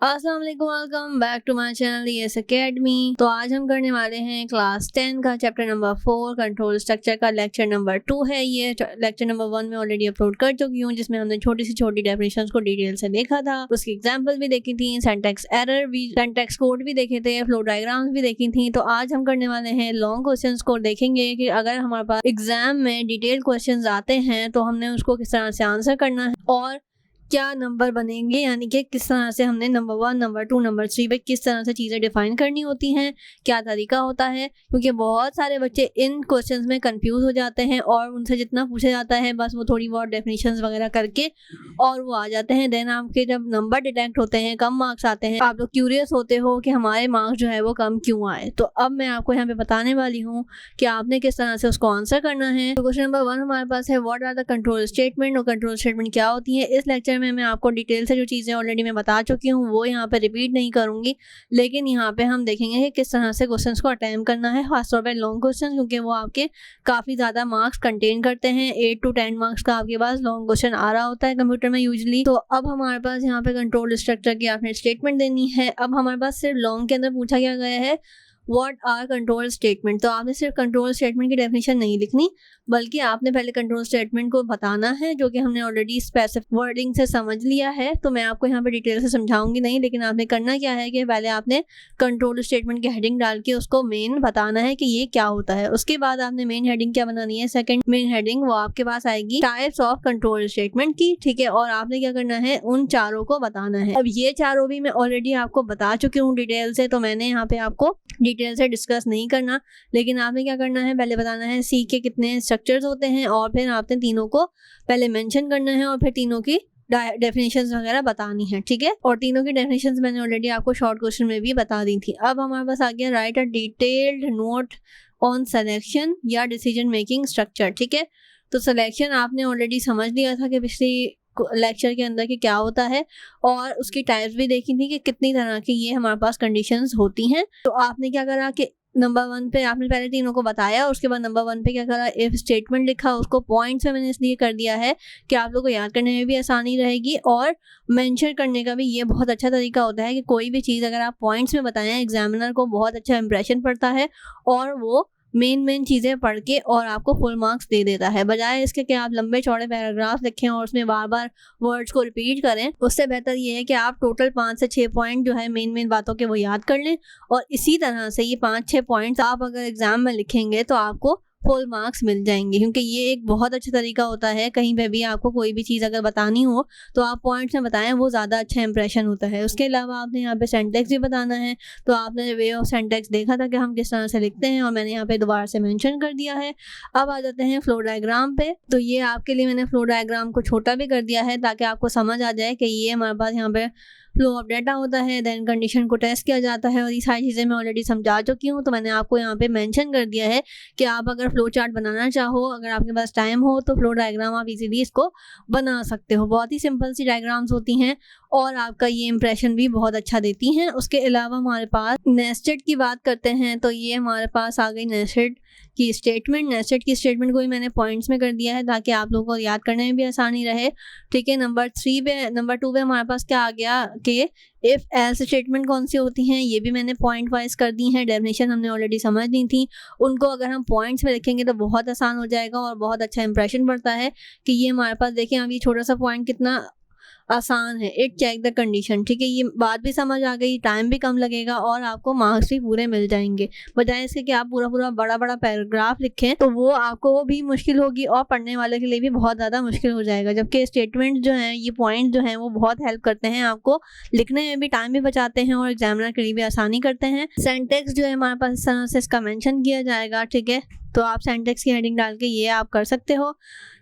अस्सलाम वालेकुम, welcome back to my channel Yes Academy. तो आज हम करने वाले हैं क्लास 10 का चैप्टर नंबर 4 कंट्रोल स्ट्रक्चर का लेक्चर नंबर 2 है। ये लेक्चर नंबर 1 में ऑलरेडी अपलोड कर चुकी हूँ, जिसमें हमने छोटी से छोटी डेफिनेशंस को डिटेल से देखा था, उसकी एग्जांपल भी देखी थी, सिंटैक्स एरर भी, सिंटैक्स कोड भी देखे थे, फ्लो डायग्राम्स भी देखी थी। तो आज हम करने वाले हैं लॉन्ग क्वेश्चंस को देखेंगे कि अगर हमारे पास एग्जाम में डिटेल क्वेश्चंस आते हैं तो हमने उसको किस तरह से आंसर करना है और क्या नंबर बनेंगे, यानी कि किस तरह से हमने नंबर 1, नंबर 2, नंबर 3 पे किस तरह से चीज़ें डिफाइन करनी होती हैं, क्या तरीका होता है। क्योंकि बहुत सारे बच्चे इन क्वेश्चंस में कंफ्यूज हो जाते हैं और उनसे जितना पूछा जाता है बस वो थोड़ी बहुत डेफिनेशंस वगैरह करके और वो आ जाते हैं। देन आपके जब नंबर डिटेक्ट होते हैं, कम मार्क्स आते हैं, आप लोग क्यूरियस होते हो कि हमारे मार्क्स जो है वो कम क्यों आए। तो अब मैं आपको यहाँ पे बताने वाली हूँ कि आपने किस तरह से उसको आंसर करना है। तो क्वेश्चन नंबर 1 हमारे पास है, what are the control statement, और कंट्रोल स्टेटमेंट क्या होती है। इस लेक्चर में मैं आपको डिटेल से जो चीज़ें ऑलरेडी मैं बता चुकी हूँ वो यहाँ पे रिपीट नहीं करूँगी, लेकिन यहाँ पे हम देखेंगे कि किस तरह से क्वेश्चंस को अटेम्प्ट करना है, खासतौर पर लॉन्ग क्वेश्चन, क्योंकि वो आपके काफ़ी ज़्यादा मार्क्स कंटेन करते हैं। 8 to 10 मार्क्स का आपके पास लॉन्ग क्वेश्चन आ रहा होता है कंप्यूटर में यूजली। तो अब हमारे पास यहाँ पे कंट्रोल स्ट्रक्चर की आपने स्टेटमेंट देनी है। अब हमारे पास सिर्फ लॉन्ग के अंदर पूछा क्या गया है, व्हाट आर कंट्रोल स्टेटमेंट। तो आपने सिर्फ कंट्रोल स्टेटमेंट की डेफिनेशन नहीं लिखनी, बल्कि आपने पहले कंट्रोल स्टेटमेंट को बताना है, जो कि हमने ऑलरेडी स्पेसिफिक वर्डिंग से समझ लिया है। तो मैं आपको यहाँ पे डिटेल से समझाऊंगी नहीं, लेकिन आपने करना क्या है कि पहले आपने कंट्रोल स्टेटमेंट की हेडिंग डाल के उसको मेन बताना है कि ये क्या होता है। उसके बाद आपने मेन हेडिंग क्या बनानी है, सेकंड मेन हेडिंग, वो आपके पास आएगी टाइप्स ऑफ कंट्रोल स्टेटमेंट की, ठीक है। और आपने क्या करना है, उन चारों को बताना है। अब ये चारों भी मैं ऑलरेडी आपको बता चुकी हूँ डिटेल से, तो मैंने यहाँ पे आपको डिटेल से डिस्कस नहीं करना, लेकिन आपने क्या करना है, पहले बताना है सी के कितने स्ट्रक्चर्स होते हैं, और फिर आपने तीनों को पहले मेंशन करना है और फिर तीनों की डेफिनेशंस वगैरह बतानी है, ठीक है। और तीनों की डेफिनेशंस मैंने ऑलरेडी आपको शॉर्ट क्वेश्चन में भी बता दी थी। अब हमारे पास आ गया right a detailed note on selection या डिसीजन मेकिंग स्ट्रक्चर, ठीक है। तो सिलेक्शन आपने ऑलरेडी समझ लिया था कि पिछली लेक्चर के अंदर कि क्या होता है, और उसकी टाइप्स भी देखी थी कि कितनी तरह की ये हमारे पास कंडीशंस होती हैं। तो आपने क्या करा कि नंबर 1 पे आपने पहले तीनों को बताया, उसके बाद नंबर 1 पे क्या करा, इफ स्टेटमेंट लिखा, उसको पॉइंट्स में मैंने इसलिए कर दिया है कि आप लोगों को याद करने में भी आसानी रहेगी, और मेंशन करने का भी ये बहुत अच्छा तरीका होता है कि कोई भी चीज़ अगर आप पॉइंट्स में बताएं, एग्जामिनर को बहुत अच्छा इंप्रेशन पड़ता है और वो मेन चीज़ें पढ़ के और आपको फुल मार्क्स दे देता है, बजाय इसके कि आप लंबे चौड़े पैराग्राफ लिखें और उसमें बार बार वर्ड्स को रिपीट करें। उससे बेहतर ये है कि आप टोटल 5 से 6 पॉइंट जो है मेन बातों के वो याद कर लें, और इसी तरह से ये 5-6 पॉइंट्स आप अगर एग्जाम में लिखेंगे तो आपको फुल मार्क्स मिल जाएंगे। क्योंकि ये एक बहुत अच्छा तरीका होता है, कहीं पे भी आपको कोई भी चीज़ अगर बतानी हो तो आप पॉइंट्स में बताएं, वो ज़्यादा अच्छा इंप्रेशन होता है। उसके अलावा आपने यहाँ पे सेंटेक्स भी बताना है, तो आपने वे ऑफ सेंटेक्स देखा था कि हम किस तरह से लिखते हैं, और मैंने यहाँ पे दोबारा से मेंशन कर दिया है। अब आ जाते हैं फ्लो डायग्राम पे। तो ये आपके लिए मैंने फ्लो डायग्राम को छोटा भी कर दिया है ताकि आपको समझ आ जाए कि ये हमारे पास यहाँ पे फ्लो ऑफ डाटा होता है, देन कंडीशन को टेस्ट किया जाता है, और ये सारी चीज़ें मैं ऑलरेडी समझा चुकी हूँ। तो मैंने आपको यहाँ पे मेंशन कर दिया है कि आप अगर फ्लो चार्ट बनाना चाहो, अगर आपके पास टाइम हो, तो फ्लो डायग्राम आप इजीली इसको बना सकते हो। बहुत ही सिंपल सी डायग्राम्स होती हैं और आपका ये इंप्रेशन भी बहुत अच्छा देती हैं। उसके अलावा हमारे पास नेस्टेड की बात करते हैं, तो ये हमारे पास आ गई नेस्टेड की स्टेटमेंट। नेस्टेड की स्टेटमेंट को भी मैंने पॉइंट्स में कर दिया है ताकि आप लोगों को याद करने में भी आसानी रहे, ठीक है। नंबर 2 पे हमारे पास क्या आ गया कि इफ एल्स स्टेटमेंट कौन सी होती हैं, ये भी मैंने पॉइंट वाइज कर दी हैं। डेफिनेशन हमने ऑलरेडी समझ ली थी, उनको अगर हम पॉइंट्स में लिखेंगे तो बहुत आसान हो जाएगा और बहुत अच्छा इंप्रेशन पड़ता है कि ये हमारे पास देखें, अब ये छोटा सा पॉइंट कितना आसान है, इट चेक द कंडीशन, ठीक है। ये बात भी समझ आ गई, टाइम भी कम लगेगा और आपको मार्क्स भी पूरे मिल जाएंगे, बजाय इसके कि आप पूरा बड़ा पैराग्राफ लिखें तो वो आपको भी मुश्किल होगी और पढ़ने वाले के लिए भी बहुत ज़्यादा मुश्किल हो जाएगा। जबकि स्टेटमेंट जो है, ये पॉइंट जो हैं वो बहुत हेल्प करते हैं, आपको लिखने में भी टाइम भी बचाते हैं और एग्जामिनर के लिए भी आसानी करते हैं। सेंटेक्स जो है हमारे पास इस तरह से इसका मेंशन किया जाएगा, ठीक है। तो आप सेंटेक्स की हेडिंग डाल के ये आप कर सकते हो।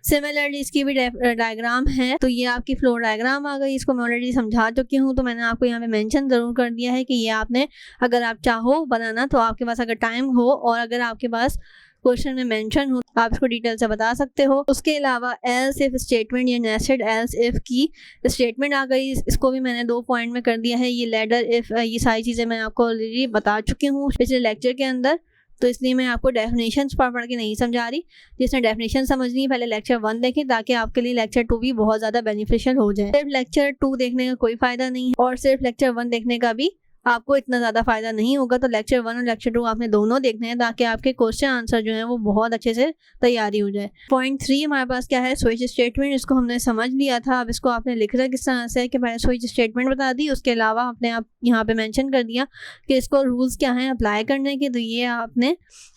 सिमिलरली इसकी भी डायग्राम है, तो ये आपकी फ्लो डायग्राम आ गई। इसको मैं ऑलरेडी समझा चुकी हूँ, तो मैंने आपको यहाँ पे मेंशन ज़रूर कर दिया है कि ये आपने अगर आप चाहो बनाना, तो आपके पास अगर टाइम हो और अगर आपके पास क्वेश्चन में मेंशन हो, आप इसको डिटेल से बता सकते हो। उसके अलावा एल्स इफ स्टेटमेंट या नेस्टेड एल्स इफ की स्टेटमेंट आ गई, इसको भी मैंने 2 पॉइंट में कर दिया है। ये लैडर इफ, ये सारी चीज़ें मैं आपको ऑलरेडी बता चुकी हूँ पिछले लेक्चर के अंदर। तो इसलिए मैं आपको डेफिनेशंस पढ़ के नहीं समझा रही। जिसने डेफिनेशन समझनी है पहले लेक्चर 1 देखें, ताकि आपके लिए लेक्चर 2 भी बहुत ज़्यादा बेनिफिशियल हो जाए। सिर्फ लेक्चर 2 देखने का कोई फ़ायदा नहीं है और सिर्फ लेक्चर 1 देखने का भी आपको इतना ज़्यादा फ़ायदा नहीं होगा। तो लेक्चर 1 और लेक्चर 2 आपने दोनों देखने हैं, ताकि आपके क्वेश्चन आंसर जो है वो बहुत अच्छे से तैयारी हो जाए। पॉइंट 3 हमारे पास क्या है, स्विच स्टेटमेंट। इसको हमने समझ लिया था। अब इसको आपने लिखना किस तरह से है कि पहले स्विच स्टेटमेंट बता दी, उसके अलावा आपने आप यहाँ पे मेंशन कर दिया कि इसको रूल्स क्या हैं अप्लाई करने के, तो ये आपने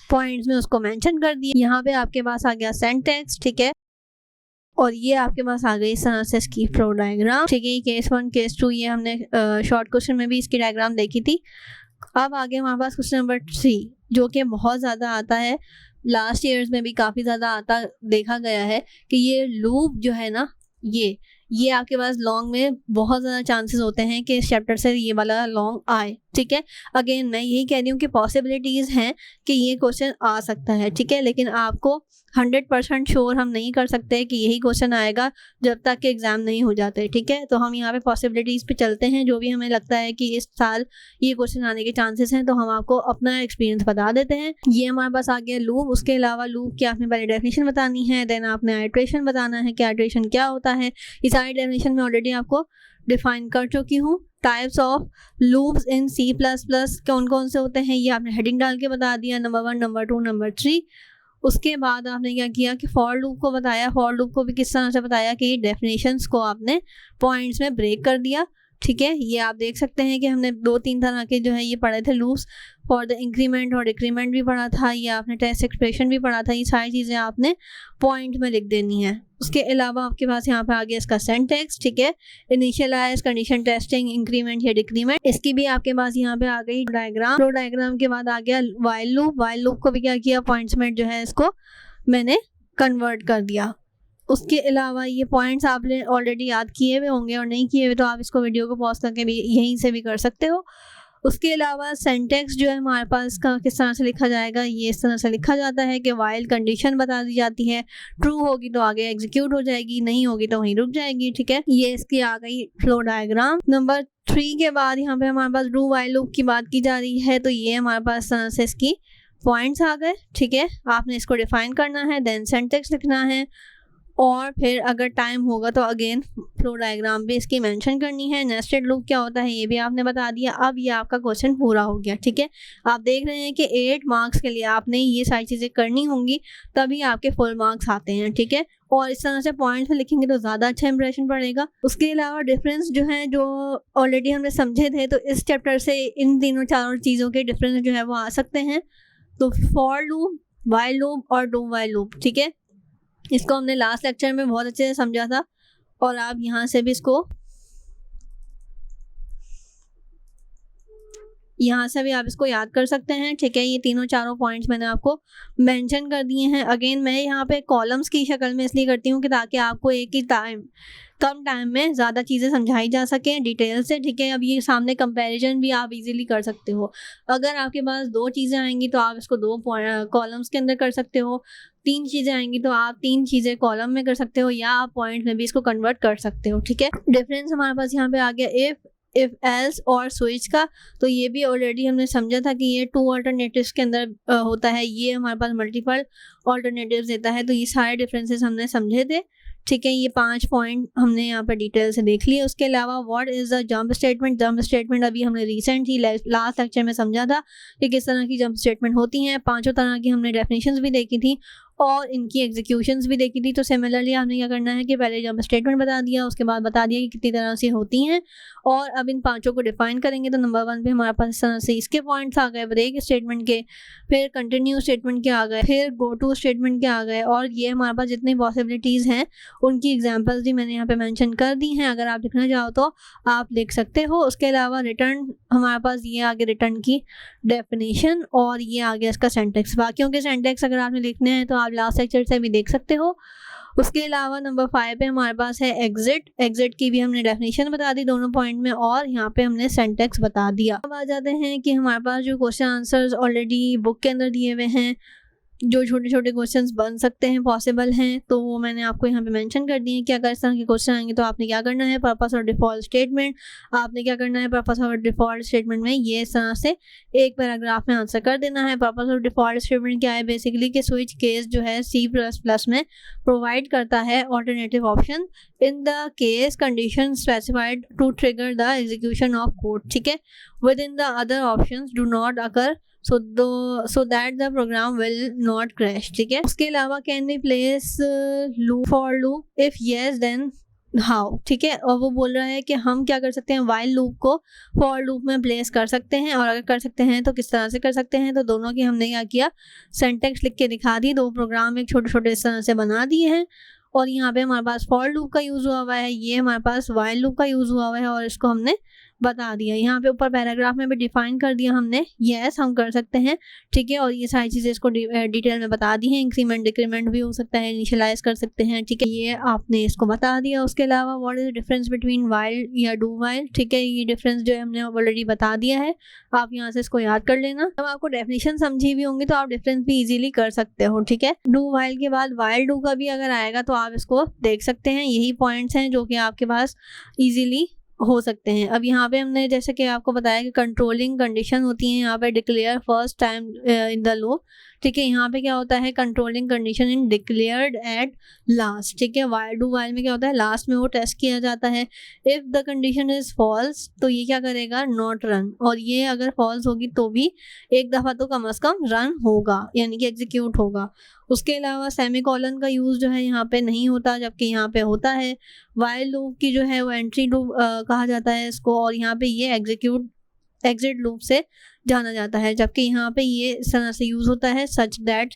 पॉइंट्स में उसको मेंशन कर दिया। यहाँ पे आपके पास आ गया सिंटैक्स, ठीक है, और ये आपके पास आ गई इस तरह से इसकी फ्लो डायग्राम, ठीक है। केस 1 केस 2 ये हमने शॉर्ट क्वेश्चन में भी इसकी डायग्राम देखी थी। अब आगे हमारे पास क्वेश्चन नंबर 3 जो कि बहुत ज़्यादा आता है, लास्ट ईयर्स में भी काफ़ी ज़्यादा आता देखा गया है कि ये लूप जो है ना, ये आपके पास लॉन्ग में बहुत ज़्यादा चांसेस होते हैं कि इस चैप्टर से ये वाला लॉन्ग आए, ठीक है। अगेन मैं यही कह रही हूँ कि पॉसिबिलिटीज़ हैं कि ये क्वेश्चन आ सकता है, ठीक है, लेकिन आपको 100% श्योर हम नहीं कर सकते कि यही क्वेश्चन आएगा जब तक कि एग्ज़ाम नहीं हो जाते, ठीक है। तो हम यहाँ पे पॉसिबिलिटीज़ पे चलते हैं, जो भी हमें लगता है कि इस साल ये क्वेश्चन आने के चांसेस हैं, तो हम आपको अपना एक्सपीरियंस बता देते हैं। ये हमारे पास आ गया लूप। उसके अलावा लूप की आपने पहले डेफिनेशन बतानी है, देन आपने आइट्रेशन बताना है कि आइट्रेशन क्या होता है। ये सारी डेफिनेशन में ऑलरेडी आपको डिफाइन कर चुकी हूँ। Types of loops in C++ कौन कौन से होते हैं ये आपने हेडिंग डाल के बता दिया, नंबर 1, नंबर 2, नंबर 3। उसके बाद आपने क्या किया कि फॉर लूप को बताया। फॉर लूप को भी किस तरह से बताया कि ये डेफिनेशंस को आपने पॉइंट्स में ब्रेक कर दिया, ठीक है। ये आप देख सकते हैं कि हमने 2-3 तरह के जो है ये पढ़े थे लूप्स, फॉर द इंक्रीमेंट और डिक्रीमेंट भी पढ़ा था, ये आपने टेस्ट एक्सप्रेशन भी पढ़ा था। ये सारी चीज़ें आपने पॉइंट में लिख देनी है। उसके अलावा आपके पास यहाँ पे आ गया इसका सिंटैक्स, ठीक है, इनिशियलाइज, कंडीशन टेस्टिंग, इंक्रीमेंट या डिक्रीमेंट, इसकी भी आपके पास यहाँ पे आ गई डायग्राम। फ्लो डायग्राम के बाद आ गया वाइल लूप। वाइल लूप को भी क्या किया, पॉइंट्स में जो है इसको मैंने कन्वर्ट कर दिया। उसके अलावा ये पॉइंट्स आपने ऑलरेडी याद किए हुए होंगे और नहीं किए हुए तो आप इसको वीडियो को पॉज करके भी यहीं से भी कर सकते हो। उसके अलावा सिंटैक्स जो है हमारे पास का किस तरह से लिखा जाएगा, ये इस तरह से लिखा जाता है कि वाइल कंडीशन बता दी जाती है, ट्रू होगी तो आगे एग्जीक्यूट हो जाएगी, नहीं होगी तो वहीं रुक जाएगी, ठीक है। ये इसकी आ गई फ्लो डायग्राम। नंबर 3 के बाद यहाँ पे हमारे पास डू वाइल लूप की बात की जा रही है, तो ये हमारे पास तरह से इसकी पॉइंट्स आ गए, ठीक है। आपने इसको डिफाइन करना है, देन सिंटैक्स लिखना है, और फिर अगर टाइम होगा तो अगेन फ्लो डायग्राम भी इसकी मेंशन करनी है। नेस्टेड लूप क्या होता है ये भी आपने बता दिया। अब ये आपका क्वेश्चन पूरा हो गया, ठीक है। आप देख रहे हैं कि 8 मार्क्स के लिए आपने ये सारी चीज़ें करनी होंगी, तभी आपके फुल मार्क्स आते हैं, ठीक है। और इस तरह से पॉइंट्स में लिखेंगे तो ज़्यादा अच्छा इंप्रेशन पड़ेगा। उसके अलावा डिफरेंस जो है जो ऑलरेडी हमने समझे थे, तो इस चैप्टर से इन तीनों चारों चीज़ों के डिफरेंस जो है वो आ सकते हैं। तो फॉर लूप, वाइल लूप और डू वाइल लूप, ठीक है। इसको हमने लास्ट लेक्चर में बहुत अच्छे से समझा था और आप यहाँ से भी इसको आप इसको याद कर सकते हैं, ठीक है। ये तीनों चारों पॉइंट्स मैंने आपको मेंशन कर दिए हैं। अगेन मैं यहाँ पे कॉलम्स की शक्ल में इसलिए करती हूँ कि ताकि आपको एक ही कम टाइम में ज़्यादा चीज़ें समझाई जा सकें डिटेल से, ठीक है। अब ये सामने कंपैरिजन भी आप इजीली कर सकते हो। अगर आपके पास 2 चीज़ें आएंगी तो आप इसको 2 कॉलम्स के अंदर कर सकते हो, 3 चीज़ें आएंगी तो आप 3 चीज़ें कॉलम में कर सकते हो, या आप पॉइंट में भी इसको कन्वर्ट कर सकते हो, ठीक है। डिफरेंस हमारे पास यहाँ पे आ गया इफ एल्स और स्विच का। तो ये भी ऑलरेडी हमने समझा था कि ये 2 अल्टरनेटिव्स के अंदर होता है, ये हमारे पास मल्टीपल अल्टरनेटिव्स देता है। तो ये सारे डिफरेंसेस हमने समझे थे, ठीक है। ये 5 पॉइंट हमने यहाँ पर डिटेल से देख लिए। उसके अलावा what is the jump statement. Jump statement अभी हमने रिसेंटली लास्ट लेक्चर में समझा था कि किस तरह की जंप स्टेटमेंट होती हैं। 5 तरह की हमने डेफिनेशंस भी देखी थी और इनकी एग्जीक्यूशंस भी देखी थी। तो सिमिलरली आपने क्या करना है कि पहले जंप स्टेटमेंट बता दिया, उसके बाद बता दिया कि कितनी तरह से होती हैं, और अब इन 5 को डिफाइन करेंगे। तो नंबर 1 पे हमारे पास इस तरह से इसके पॉइंट्स आ गए, ब्रेक स्टेटमेंट के, फिर कंटिन्यू स्टेटमेंट के आ गए, फिर गो टू स्टेटमेंट के आ गए, और ये हमारे पास जितनी पॉसिबिलिटीज़ हैं उनकी एग्जाम्पल्स भी मैंने यहाँ पे मेंशन कर दी हैं। अगर आप लिखना चाहो तो आप लिख सकते हो। उसके अलावा रिटर्न हमारे पास ये आगे रिटर्न की डेफिनेशन, और ये आ गया इसका सिंटैक्स। बाकियों के सिंटैक्स अगर आपने लिखने हैं तो आप लास्ट लेक्चर से भी देख सकते हो। उसके अलावा नंबर 5 पे हमारे पास है एग्जिट की भी हमने डेफिनेशन बता दी दोनों पॉइंट में, और यहाँ पे हमने सिंटैक्स बता दिया। अब आ जाते हैं कि हमारे पास जो क्वेश्चन आंसर्स ऑलरेडी बुक के अंदर दिए हुए हैं, जो छोटे छोटे क्वेश्चंस बन सकते हैं, पॉसिबल हैं, तो वो मैंने आपको यहाँ पे मेंशन कर दिए कि अगर इस तरह के क्वेश्चन आएंगे तो आपने क्या करना है, पर्पस और डिफ़ॉल्ट स्टेटमेंट, आपने क्या करना है पर्पस और डिफ़ॉल्ट स्टेटमेंट में ये इस तरह से एक पैराग्राफ में आंसर कर देना है। पर्पस और डिफ़ॉल्ट स्टेटमेंट क्या है बेसिकली कि स्विच केस जो है C++ में प्रोवाइड करता है alternative option in the case condition specified to trigger the execution of code, ठीक है, with in the other options do not occur so that the program will not crash, ठीक है। उसके अलावा can we place loop for loop, if yes then how, ठीक है। और वो बोल रहा है कि हम क्या कर सकते हैं, while लूप को फॉर लूप में प्लेस कर सकते हैं, और अगर कर सकते हैं तो किस तरह से कर सकते हैं। तो दोनों की हमने क्या किया, सिंटैक्स लिख के दिखा दी, दो प्रोग्राम एक छोटे छोटे इस तरह से बना दिए हैं। और यहाँ पे हमारे पास फॉर लूप का यूज़ हुआ हुआ है, ये हमारे पास वाइल लूप का यूज़ हुआ हुआ है, और इसको हमने बता दिया। यहाँ पे ऊपर पैराग्राफ में भी डिफाइन कर दिया हमने, यस हम कर सकते हैं, ठीक है। और ये सारी चीज़ें इसको डिटेल में बता दी हैं, इंक्रीमेंट डिक्रीमेंट भी हो सकता है, इनिशियलाइज कर सकते हैं, ठीक है, ये आपने इसको बता दिया। उसके अलावा what is the difference between while या डू वाइल, ठीक है, ये डिफरेंस जो है हमने ऑलरेडी बता दिया है, आप यहाँ से इसको याद कर लेना। जब आपको डेफिनेशन समझी भी होंगी तो आप डिफरेंस भी इजीली कर सकते हो, ठीक है। डू वाइल के बाद वाइल डू का भी अगर आएगा तो आप इसको देख सकते हैं। यही पॉइंट्स हैं जो कि आपके पास इजीली हो सकते हैं। अब यहाँ पे हमने जैसे कि आपको बताया कि कंट्रोलिंग कंडीशन होती है यहाँ पे declare first time in the loop, ठीक है। यहाँ पे क्या होता है, controlling condition in declared at last, ठीक है। वाइल डू वाइल में क्या होता है, लास्ट में वो टेस्ट किया जाता है। If the condition is false तो ये क्या करेगा, नॉट रन, और ये अगर फॉल्स होगी तो भी एक दफ़ा तो कम से कम रन होगा, यानी कि एग्जीक्यूट होगा। उसके अलावा सेमीकोलन का यूज़ जो है यहाँ पे नहीं होता, जबकि यहाँ पे होता है। वाइल लूप की जो है वो एंट्री लूप कहा जाता है इसको, और यहाँ पे ये एग्जिट लूप से जाना जाता है, जबकि यहाँ पे ये इस तरह से यूज़ होता है, सच दैट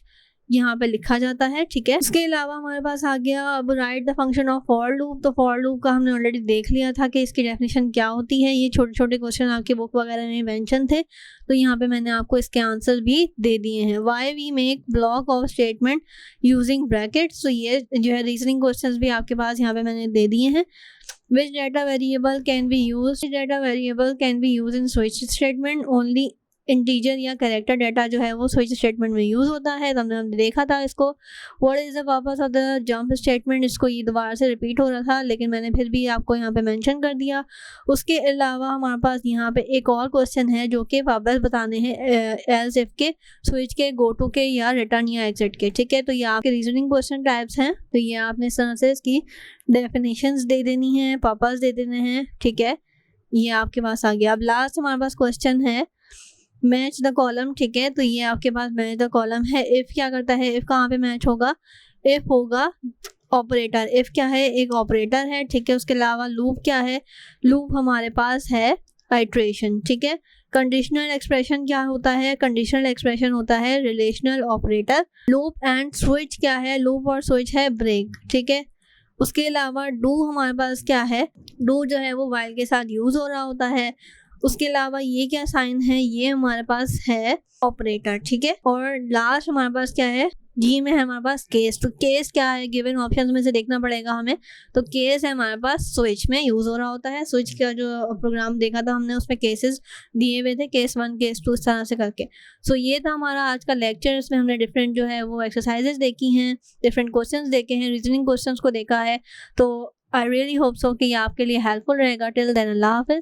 यहाँ पे लिखा जाता है, ठीक है। इसके अलावा हमारे पास आ गया अब right the function of for loop. तो फॉर लूप का हमने ऑलरेडी देख लिया था कि इसकी डेफिनेशन क्या होती है, ये छोटे छोटे क्वेश्चन आपकी बुक वगैरह में मेंशन थे, तो यहाँ पे मैंने आपको इसके आंसर भी दे दिए हैं। Why we make block of statement using brackets, तो ये जो है रीजनिंग क्वेश्चन भी आपके पास यहाँ पे मैंने दे दिए हैं। Which data variable can be used? Data variable can be used in switch statement only integer या कैरेक्टर डाटा जो है वो स्विच स्टेटमेंट में यूज़ होता है, तो हमने देखा था इसको। What is the purpose of the jump statement, इसको ये दोबारा से रिपीट हो रहा था लेकिन मैंने फिर भी आपको यहाँ पे मेंशन कर दिया। उसके अलावा हमारे पास यहाँ पे एक और क्वेश्चन है जो कि वापस बताने हैं एल्स इफ के, स्विच के, गो टू के, या रिटर्न या एग्जिट के, ठीक है। तो ये आपके रीजनिंग क्वेश्चन टाइप्स हैं, तो ये आपने इस तरह से इसकी डेफिनेशंस दे देनी है, पर्पस दे देने हैं, ठीक है। ये आपके पास आ गया। अब लास्ट हमारे पास क्वेश्चन है मैच द कॉलम, ठीक है। तो ये आपके पास मैच द कॉलम है। इफ़ क्या करता है, इफ़ कहाँ पे मैच होगा, इफ़ होगा ऑपरेटर। इफ़ क्या है, एक ऑपरेटर है, ठीक है। उसके अलावा लूप क्या है, लूप हमारे पास है आइट्रेशन, ठीक है। कंडीशनल एक्सप्रेशन क्या होता है, कंडीशनल एक्सप्रेशन होता है relational operator. Loop and switch क्या है, लूप और स्विच है ब्रेक, ठीक है। उसके अलावा डू हमारे पास क्या है, डू जो है वो वाइल के साथ यूज़ हो रहा होता है। उसके अलावा ये क्या साइन है, ये हमारे पास है ऑपरेटर, ठीक है। और लास्ट हमारे पास क्या है, जी में है हमारे पास केस। तो केस क्या है, गिवन ऑप्शंस में से देखना पड़ेगा हमें। तो केस है हमारे पास स्विच में यूज़ हो रहा होता है। स्विच का जो प्रोग्राम देखा था हमने उसमें केसेस दिए हुए थे, केस 1 केस 2 इस तरह से करके। सो ये था हमारा आज का लेक्चर। इसमें हमने डिफरेंट जो है वो एक्सरसाइजेज देखी हैं, डिफरेंट क्वेश्चंस देखे हैं, रीजनिंग क्वेश्चंस को देखा है। तो आई रियली होप सो कि ये आपके लिए हेल्पफुल रहेगा। टिल देन अल्लाह हाफिज़।